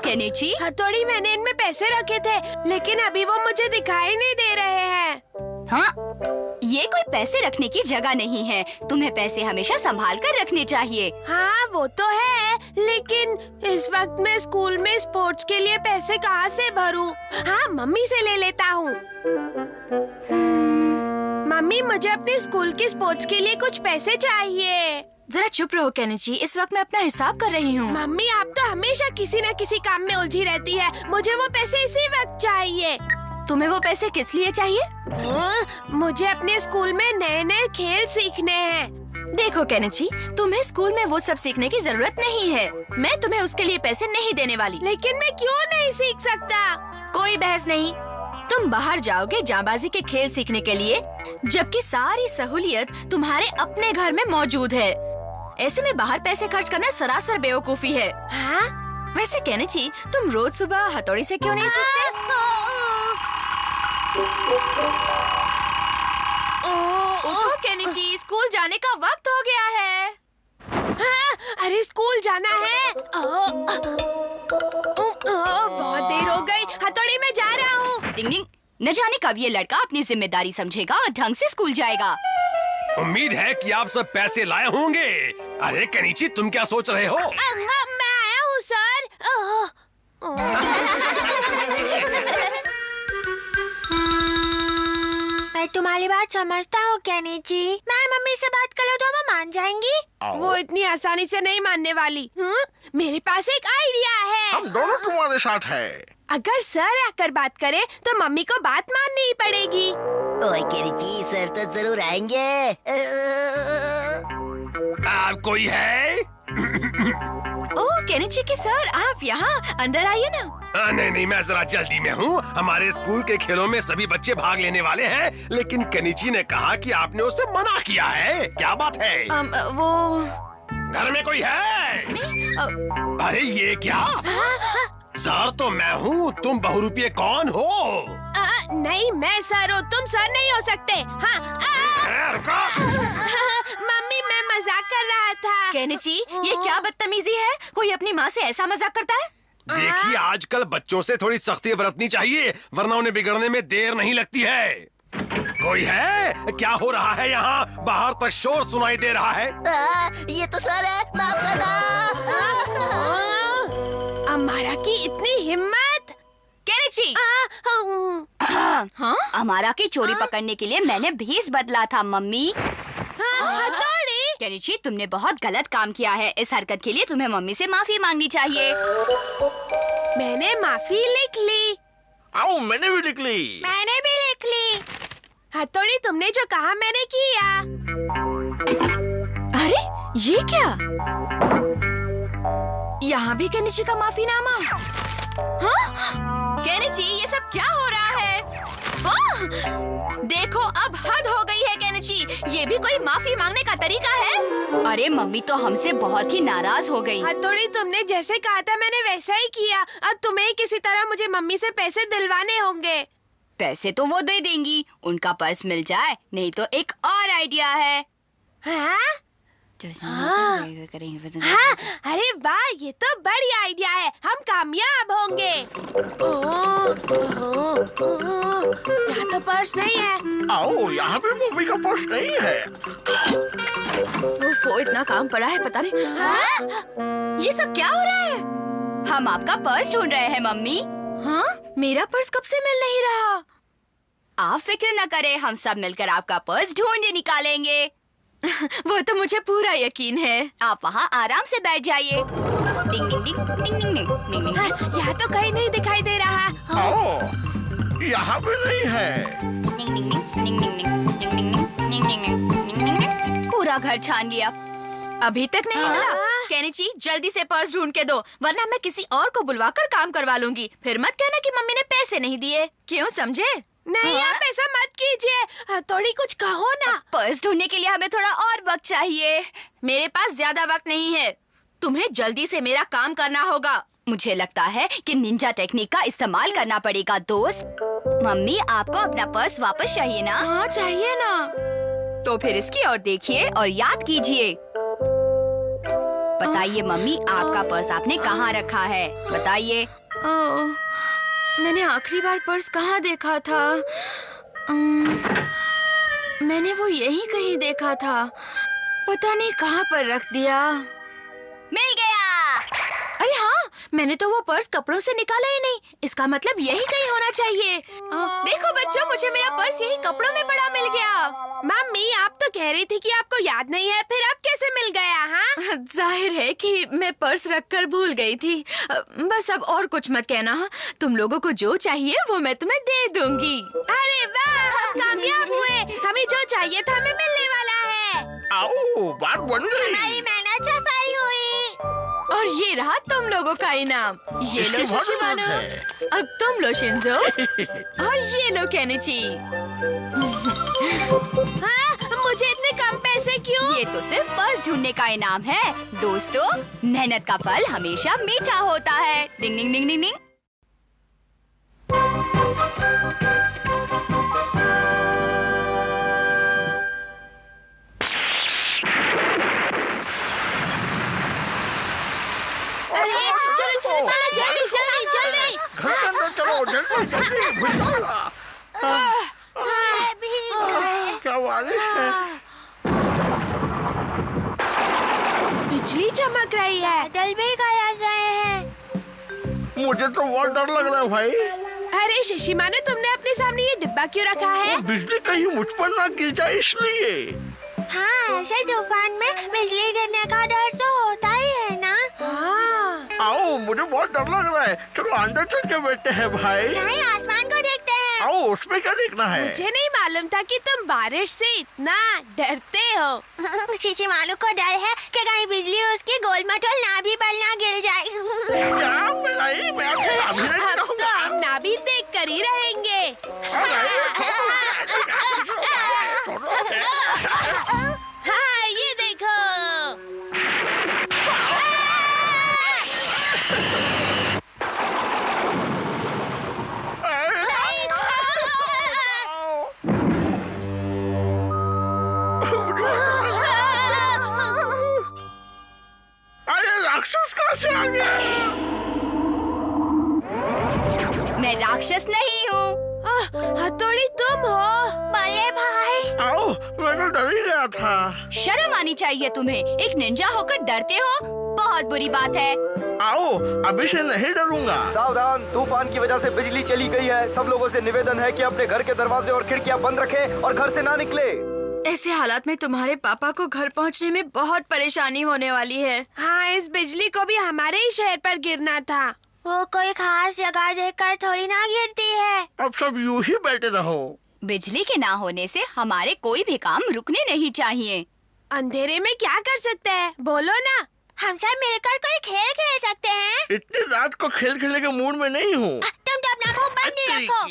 Kenichi? हथौड़ी, मैंने इनमें पैसे रखे थे, लेकिन अभी वो मुझे दिखाई नहीं दे रहे हैं। हाँ, ये कोई पैसे रखने की जगह नहीं है। तुम्हें पैसे हमेशा संभाल कर रखने चाहिए। हाँ वो तो है, लेकिन इस वक्त मैं स्कूल में स्पोर्ट्स के लिए पैसे कहाँ से भरूं? हाँ, मम्मी से ले लेता हूँ। मम्मी, मुझे अपने स्कूल के स्पोर्ट्स के लिए कुछ पैसे चाहिए। जरा चुप रहो केनिची, इस वक्त मैं अपना हिसाब कर रही हूँ। मम्मी, आप तो हमेशा किसी न किसी काम में उलझी रहती है। मुझे वो पैसे इसी वक्त चाहिए। तुम्हें वो पैसे किस लिए चाहिए? मुझे अपने स्कूल में नए नए खेल सीखने हैं। देखो केनिची, तुम्हें स्कूल में वो सब सीखने की जरूरत नहीं है। मैं तुम्हें उसके लिए पैसे नहीं देने वाली। लेकिन मैं क्यों नहीं सीख सकता? कोई बहस नहीं। तुम बाहर जाओगे जांबाजी के खेल सीखने के लिए, जबकि सारी सहूलियत तुम्हारे अपने घर में मौजूद है। ऐसे में बाहर पैसे खर्च करना सरासर बेवकूफी है। हाँ? वैसे केनिची, तुम रोज सुबह हथौड़ी से क्यों नहीं सीखते? उठो केनिची, स्कूल जाने का वक्त हो गया है। हाँ, अरे स्कूल जाना है। बहुत देर हो गई। हथौड़ी, मैं जा रहा हूँ। डिंग डिंग, न जाने कब ये लड़का अपनी जिम्मेदारी समझेगा और ढंग से स्कूल जाएगा। उम्मीद है कि आप सब पैसे लाए होंगे। अरे केनिची, तुम क्या सोच रहे हो? मैं आया हूँ सर। मैं तुम्हारी बात समझता हूँ केनिची। मैं मम्मी से बात कर लो तो वो मान जाएंगी? वो इतनी आसानी से नहीं मानने वाली। मेरे पास एक आइडिया है। हम दोनों तुम्हारे साथ है। अगर सर आकर बात करे तो मम्मी को बात माननी ही पड़ेगी। ओए केनिची, सर तो जरूर आएंगे। आप कोई है? ओह केनिची के सर, आप यहाँ अंदर आइए ना। नहीं, मैं जरा जल्दी में हूँ। हमारे स्कूल के खेलों में सभी बच्चे भाग लेने वाले हैं, लेकिन केनिची ने कहा कि आपने उसे मना किया है। क्या बात है? वो घर में कोई है? अरे ये क्या? सर तो मैं हूँ, तुम बहुरूपिये कौन हो? नहीं, मैं सर हूँ, तुम सर नहीं हो सकते। हाँ। रुको। मम्मी, मैं मजाक कर रहा था। केनिची, ये क्या बदतमीजी है? कोई अपनी माँ से ऐसा मजाक करता है? देखिए, आजकल बच्चों से थोड़ी सख्ती बरतनी चाहिए, वरना उन्हें बिगड़ने में देर नहीं लगती है। कोई है? क्या हो रहा है यहाँ? बाहर तक शोर सुनाई दे रहा है। ये तो सर है, माफ करना। अमारा की इतनी हिम्मत। केनिची! हाँ? अमारा की चोरी पकड़ने के लिए मैंने भेस बदला था मम्मी। हथौड़ी! केनिची, तुमने बहुत गलत काम किया है। इस हरकत के लिए तुम्हें मम्मी से माफी मांगनी चाहिए। मैंने माफी लिख ली। आओ, मैंने भी लिख ली। मैंने भी लिख ली। हथौड़ी, तुमने जो कहा मैंने किया। अरे ये क्या? यहाँ भी केनिची का माफीनामा। हाँ? केनिची, ये सब क्या हो रहा है? देखो, अब हद हो गई है केनिची। ये भी कोई माफी मांगने का तरीका है? अरे मम्मी तो हमसे बहुत ही नाराज हो गई। हथौड़ी, तुमने जैसे कहा था मैंने वैसा ही किया। अब तुम्हें किसी तरह मुझे मम्मी से पैसे दिलवाने होंगे। पैसे तो वो दे देंगी, उनका पर्स मिल जाए। नहीं तो एक और आइडिया है। हाँ? हाँ, अरे वाह, ये तो बढ़िया आइडिया है। हम कामयाब होंगे। यहाँ तो पर्स नहीं है। आओ, यहाँ पे मम्मी का पर्स नहीं है। वो इतना काम पड़ा है, पता नहीं। हाँ? ये सब क्या हो रहा है? हम आपका पर्स ढूंढ रहे हैं मम्मी। हाँ? मेरा पर्स कब से मिल नहीं रहा? आप फिक्र न करें, हम सब मिलकर आपका पर्स ढूंढ निकालेंगे। वो तो मुझे पूरा यकीन है। आप वहाँ आराम से बैठ जाइए। डिंग डिंग डिंग डिंग डिंग डिंग डिंग डिंग। यहाँ तो कहीं नहीं दिखाई दे रहा। आओ, यहाँ पे नहीं है। डिंग डिंग डिंग डिंग डिंग डिंग डिंग डिंग डिंग डिंग डिंग डिंग डिंग। पूरा घर छान लिया, अभी तक नहीं मिला। केनिची, जल्दी से पर्स ढूंढ के दो, वरना मैं किसी और को बुलवाकर काम करवा लूंगी। फिर मत कहना कि मम्मी ने पैसे नहीं दिए। क्यों, समझे? नहीं, आप ऐसा मत कीजिए। थोड़ी कुछ कहो ना। पर्स ढूंढने के लिए हमें थोड़ा और वक्त चाहिए। मेरे पास ज्यादा वक्त नहीं है। तुम्हें जल्दी से मेरा काम करना होगा। मुझे लगता है कि निंजा टेक्निक का इस्तेमाल करना पड़ेगा दोस्त। मम्मी, आपको अपना पर्स वापस चाहिए ना? हाँ, चाहिए ना। तो फिर इसकी ओर देखिए और याद कीजिए। बताइए मम्मी, आपका पर्स आपने कहाँ रखा है? बताइए। मैंने आखिरी बार पर्स कहाँ देखा था? मैंने वो यहीं कहीं देखा था, पता नहीं कहाँ पर रख दिया। मिल गया। अरे हाँ, मैंने तो वो पर्स कपड़ों से निकाला ही नहीं। इसका मतलब यही कहीं होना चाहिए। देखो बच्चों, मुझे मेरा पर्स यही कपड़ों में पड़ा मिल गया। मम्मी, आप तो कह रही थी कि आपको याद नहीं है, फिर अब कैसे मिल गया? हाँ, जाहिर है कि मैं पर्स रखकर भूल गई थी। बस अब और कुछ मत कहना। हाँ? तुम लोगों को जो चाहिए वो मैं तुम्हें दे दूंगी। अरे वाह, हम कामयाब हुए। हमें जो चाहिए था हमें मिलने वाला है। आओ, बात बन गई। हमारी मेहनत सफल हुई। और ये रहा तुम लोगों का इनाम। ये लो इसकी बहुत शिशिमानो, जरूरत है। अब तुम लो शिंजो, और ये लो केनिची। हाँ, मुझे इतने कम पैसे क्यों? ये तो सिर्फ पर्स ढूंढने का इनाम है। दोस्तों, मेहनत का फल हमेशा मीठा होता है। डिंग डिंग डिंग डिंग डिंग। अरे चलो चलो चलो, जल्दी जल्दी जल्दी। घर के अंदर चलो, जल्दी जल्दी। भैया, क्या बारिश है। बिजली चमक रही है, बादल भी गरज रहे हैं। मुझे तो बहुत डर लग रहा है भाई। अरे शिशिमानो, तुमने अपने सामने ये डिब्बा क्यों रखा है? बिजली कहीं मुझ पर ना गिर जाए इसलिए। हाँ, ऐसे तूफान में बिजली गिरने का डर तो होता ही है ना। हाँ। आओ, मुझे बहुत डर लग रहा है। चलो अंदर चल के बैठते हैं भाई। नहीं, आसमान को देखते हैं। आओ, उसमें क्या देखना है? मुझे नहीं मालूम था कि तुम बारिश से इतना डरते हो। शिशिमानो को डर है कि कहीं बिजली उसकी गोल मटोल नाभि पर ना गिर जाए। क्या? मैं अभी नहीं अब तो कहूँगा। हम नाभि देख कर ही रहेंगे। हाँ, ये देखो। अरे राक्षस कहाँ से आ गया? मैं राक्षस नहीं हूँ। हथौड़ी तुम हो? बड़े भाई। आओ, मैं तो डर ही गया था। शर्म आनी चाहिए तुम्हें। एक निंजा होकर डरते हो, बहुत बुरी बात है। आओ, अभी से नहीं डरूंगा। सावधान, तूफान की वजह से बिजली चली गई है। सब लोगों से निवेदन है कि अपने घर के दरवाजे और खिड़कियां बंद रखें और घर से ना निकले। ऐसे हालात में तुम्हारे पापा को घर पहुंचने में बहुत परेशानी होने वाली है। हाँ, इस बिजली को भी हमारे ही शहर पर गिरना था। वो कोई खास जगह देखकर थोड़ी ना गिरती है। अब सब यूं ही बैठे रहो। बिजली के ना होने से हमारे कोई भी काम रुकने नहीं चाहिए। अंधेरे में क्या कर सकते हैं, बोलो ना। हम सब मिलकर कोई खेल खेल सकते हैं। इतनी रात को खेल खेलने के मूड में नहीं हूँ। तुम तो अपना मुंह बंद ही रखो।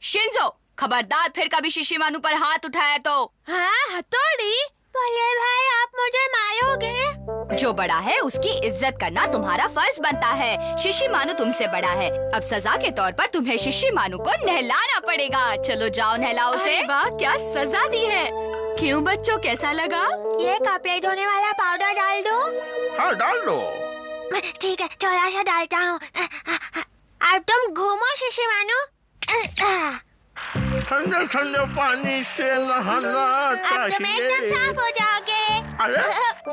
शिंजो, खबरदार फिर कभी शिशिमानु पर हाथ उठाया तो। हाँ, हथौड़ी। बोले भाई, आप मुझे मारोगे? जो बड़ा है उसकी इज्जत करना तुम्हारा फर्ज बनता है। शिशिमानु तुमसे बड़ा है। अब सजा के तौर पर तुम्हें शिशिमानु को नहलाना पड़ेगा। चलो जाओ, नहलाओ उसे। अरे वाह, क्या सजा दी है। क्यों बच्चों, कैसा लगा? ये कपड़े धोने वाला पाउडर डाल दो। हाँ, डाल दो। ठीक है, थोड़ा सा डालता हूँ। अब तुम घूमो शिशिमानु। ठंडे ठंडे पानी से नहाना अब तुम एकदम चाहिए। साफ हो जाओगे। अरे,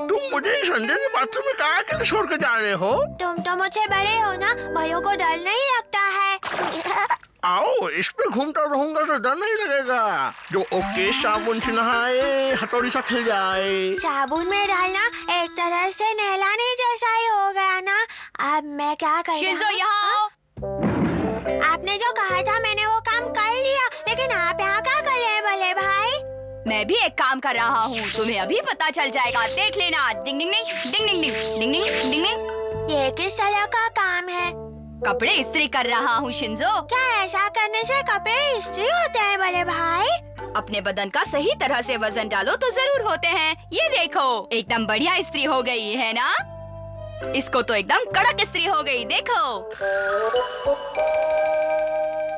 तुम मुझे इस अंधेरे के बाथरूम में कहाँ के छोड़ के जा रहे हो? तुम तो मुझसे बड़े हो ना, भाइयों को डर नहीं लगता है। आओ, इस पे घूमता रहूंगा तो डर नहीं लगेगा। जो ओके साबुन से नहाए, हथौड़ी सा खिल जाए। साबुन में डालना एक तरह से नहलाने जैसा ही हो गया ना। अब मैं क्या करूँ? शिंजो, यहाँ आओ। आपने जो कहा था मैंने वो काम कर लिया, लेकिन आप यहाँ क्या कर रहे हैं बड़े भाई? मैं भी एक काम कर रहा हूँ, तुम्हें अभी पता चल जाएगा, देख लेना। डिंग डिंग डिंग डिंग डिंग डिंग डिंग डिंग डिंग डिंग। ये किस तरह का काम है? कपड़े इस्त्री कर रहा हूँ शिंजो। क्या ऐसा करने से कपड़े इस्त्री होते हैं बड़े भाई? अपने बदन का सही तरह से वजन डालो तो जरूर होते हैं। ये देखो, एकदम बढ़िया इस्त्री हो गई है ना। इसको तो एकदम कड़क इस्त्री हो गई, देखो।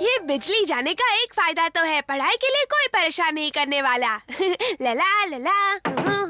ये बिजली जाने का एक फायदा तो है, पढ़ाई के लिए कोई परेशान नहीं करने वाला। लला लला।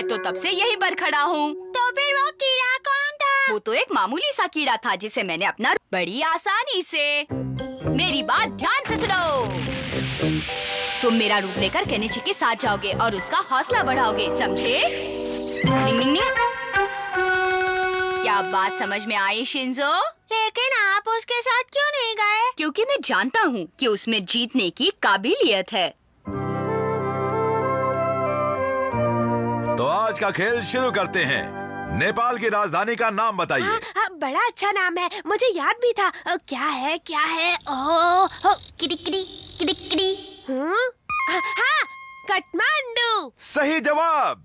मैं तो तब से यहीं पर खड़ा हूँ। तो फिर वो कीड़ा कौन था? वो तो एक मामूली सा कीड़ा था जिसे मैंने अपना बड़ी आसानी से। मेरी बात ध्यान से सुनो। तुम मेरा रूप लेकर केनिची के साथ जाओगे और उसका हौसला बढ़ाओगे, समझे? निंग निंग निंग। क्या बात समझ में आई शिंजो? लेकिन आप उसके साथ क्यों नहीं गए? क्योंकि मैं जानता हूँ कि उसमें जीतने की काबिलियत है। तो आज का खेल शुरू करते हैं। नेपाल की राजधानी का नाम बताइए। बड़ा अच्छा नाम है, मुझे याद भी था। क्या है? किडिकड़ी किडिकड़ी। हाँ, काठमांडू। सही जवाब।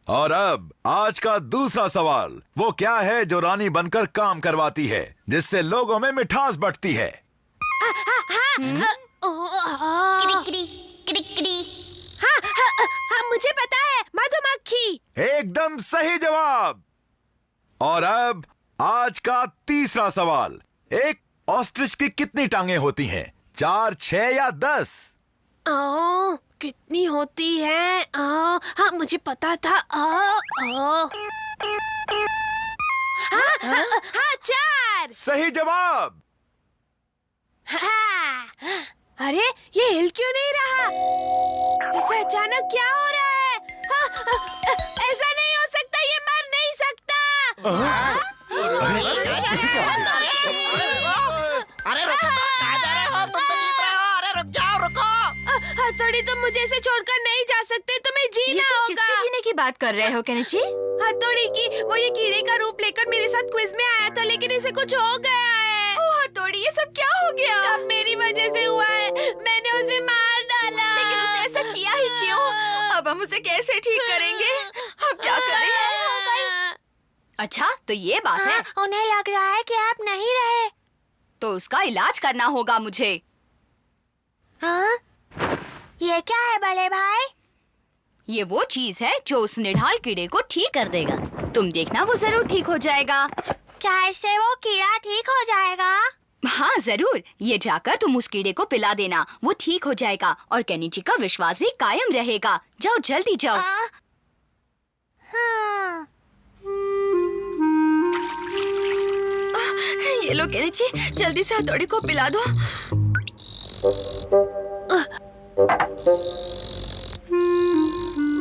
और अब आज का दूसरा सवाल, वो क्या है जो रानी बनकर काम करवाती है, जिससे लोगों में मिठास बढ़ती है? किडिकड़ी किडिकड़ी। हाँ, मुझे पता है, मधुमक्खी। एकदम सही जवाब। और अब आज का तीसरा सवाल, एक ऑस्ट्रिच की कितनी टांगे होती हैं? 4, 6 या 10? कितनी होती है? हाँ, मुझे पता था। हाँ, 4। सही जवाब। अरे, ये हिल क्यों नहीं रहा? इसे अचानक क्या हो रहा है? ऐसा नहीं हो सकता, ये मर नहीं सकता। इसे क्या हो गया? अरे रुको, कहाँ जा रहे हो? तुम तो जीत रहे हो। अरे रुक जाओ, रुको। हथौड़ी, तुम मुझे ऐसे छोड़कर नहीं जा सकते, तुम्हें जीना होगा। किसके जीने की बात कर रहे हो केनिची? हथौड़ी की। वो ये कीड़े का रूप लेकर मेरे साथ क्विज में आया था, लेकिन इसे कुछ हो गया है। ओह हथौड़ी, ये सब क्या हो गया? सब मेरी वजह से हुआ है, मैंने उसे मार डाला। लेकिन उसने ऐसा किया ही क्यों? अब हम उसे कैसे ठीक करेंगे? अब क्या करें? अच्छा, तो ये बात है। उन्हें लग रहा है कि आप नहीं रहे। तो उसका इलाज करना होगा मुझे। हाँ? ये क्या है बड़े भाई? ये वो चीज है जो उस निढाल कीड़े को ठीक कर देगा। तुम देखना, वो जरूर ठीक हो जाएगा। क्या इससे वो कीड़ा ठीक हो जाएगा? हाँ जरूर, ये जाकर तुम उस कीड़े को पिला देना, वो ठीक हो जाएगा और केनिची का विश्वास भी कायम रहेगा। जाओ, जल्दी जाओ। हाँ। ये लो केनिची, जल्दी से हथौड़ी को पिला दो।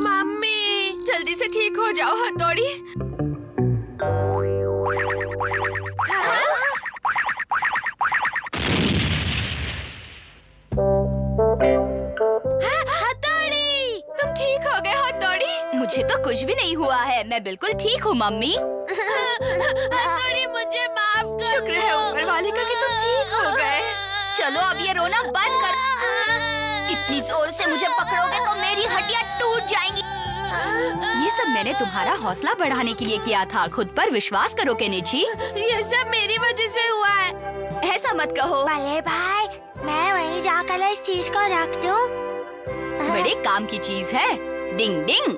मम्मी, जल्दी से ठीक हो जाओ हथौड़ी। हथौड़ी। तुम ठीक हो गए हथौड़ी? मुझे तो कुछ भी नहीं हुआ है, मैं बिल्कुल ठीक हूँ मम्मी। हथौड़ी, मुझे माफ कर शुक्र है ऊपर वाले का कि तुम ठीक हो गए। चलो अब ये रोना बंद कर। इतनी जोर से मुझे पकड़ोगे तो मेरी हड्डियाँ टूट जाएंगी। ये सब मैंने तुम्हारा हौसला बढ़ाने के लिए किया था। खुद पर विश्वास करो केनिची। ये सब मेरी वजह से हुआ है। ऐसा मत कहो। बड़े भाई, मैं वहीं जाकर इस चीज को रख दूं? बड़े काम की चीज है। डिंग डिंग।